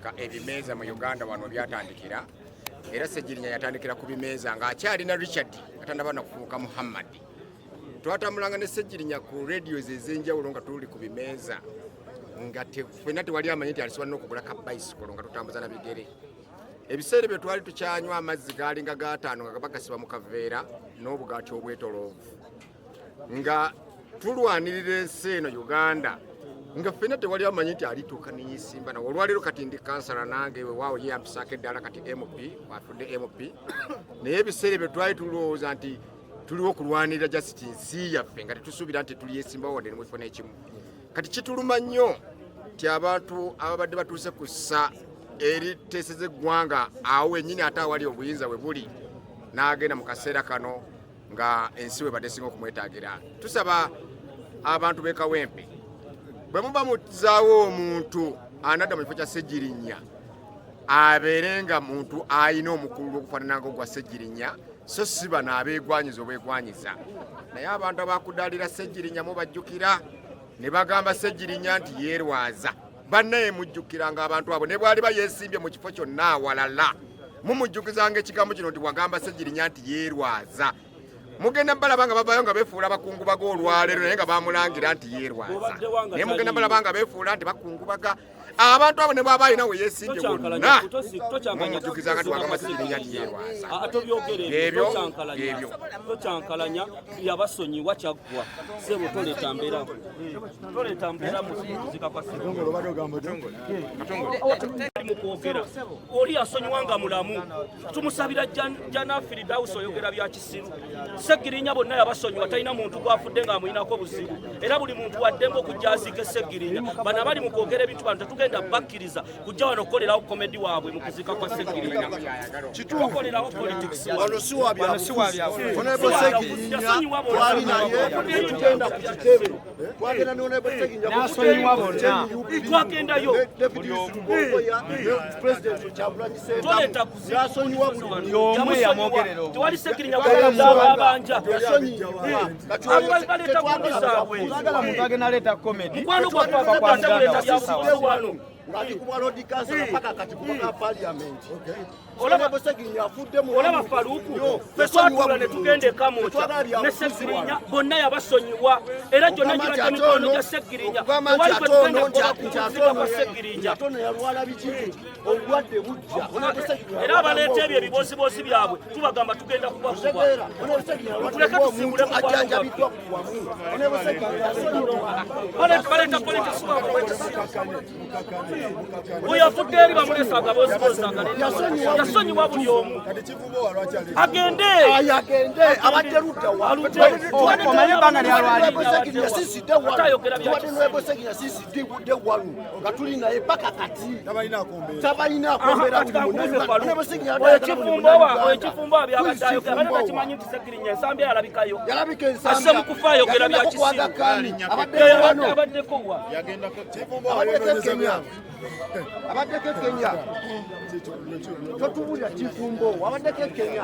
okutandika ebimeeza mu Uganda wano byatandikira era Ssegirinya yatandikira ku bimeeza ng'akyalina Richard atandaba nakufuuka Muhammad. Twatambulanga ne Ssegirinya ku radios ez'enjawulo nga tuli ku bimeeza nga ffenna tewali amanyi nti alisobola n'okugula ka bicycle nga tutambuza na bigere. Ebiseera bye twali tukyanywa amazzi gaalinga gaataano nga bagasiba mu kaveera n'obugaati obwetoloovu nga tulwanirira ensi eno Uganda nga ffenna tewali amanyi nti alituuka neyesimba nawe. Olwaleero kati ndi kansala nange wewaawo yeyampisaako eddala kati MP afudde MP naye ebiseera bye twali tulowooza nti tuliwo okulwanirira just nsi yaffe nga tetusuubira nti tuliyesimbawo wadde nemufuna ekimu. Kati kituluma nnyo nti abantu ababadde batuuse ku ssa eriteeseza eggwanga awo wennyini ate awali obuyinza we buli n'agenda mu kaseera kano nga ensi we badde singa okumwetaagira. Tusaba abantu b'e Kawempe bwe muba muzaawo omuntu anadda mu kifo kya Ssegirinya abeere nga muntu ayina omukulu okufaanana nga ogwa Ssegirinya so si bano abeegwanyiza obwegwanyiza. Naye abantu abakudaalira Ssegirinya mubajjukira ne bagamba Ssegirinya nti yeerwaza bannaye mujjukiranga abantu abo ne bwali bayeesimbye mu kifo kyonna awalala mumujjukizanga ekigambo kino nti wagamba Ssegirinya nti yeerwaza. Mugenda balaba nga bavayo nga beefuula bakungubaga olwaleero naye nga bamulangira nti yeerwaza. Naye mugenda balaba nga beefuula nti bakungubaga abantu abo ne bwaba alina we yeesimbye bonna mumujjukizanga nti wagamba Ssegirinya nti yeerwaza. Ebyo tocyankalanya yabasonyiwa kyaggwa sebo toleeta mbeera mu kuzika kwa mukwogera oli yasonyiwa nga mulamu tumusabira Jana Firidausi oyogera bya kisiru. Ssegirinya bonna yabasonyiwa talina muntu gwafudde ng'amuyinako buzibu era buli muntu waddembe okujja aziike Ssegirinya. Bano abali mu kwogera ebintu bano tetugenda bakkiriza kujja wano okukolerawo komedi waabwe mu kuzika kwa Ssegirinya. Tukolerawo politics wano si wabyabufuzi Honorable Ssegirinya twali naye tugenda ku kitebe twagenda ne Honorable Ssegirinya nasonyiwa bonna twagendayo President Kyagulanyi toleta Ssentamu yasonyiwa buli omwe yamwogerera tewali Ssegirinya abanja baleta kuzaabwe twagala muntu agenda leeta komedi mukwano gwakwakwakwakuleta byabufuzi wano ngati kuba Lord Council paka kati kuba Parliament. olaba Ssegirinya afudde mu olaba Faluku ffe twatula ne tugenda Kamwokya ne Ssegirinya bonna yabasonyiwa era gyonna gibadde mikono gya Ssegirinya tewali kwe tugenda kuzika kwa Ssegirinya atono yalwala biki obulwadde bujja era abaleeta ebyo ebibozibozi byabwe tubagamba tugenda kubakuba tuleke tusimbule ajanjabiddwa wamu baleta politics wabwe oyo afudde eri bamulesa agabozibozi yasonyiwa buli omu agende abadde ludda wasidde wanu nga tuli naye paka kati tabalina akombera ekifumbo byabadde ayogera bale bakimanyi nti Ssegirinya ensambi yalabikayo yalabika asse mu kufa ayogera bya kisiru abaddeko wa abaddeko Kenya totubulya kifumbo abaddeko Kenya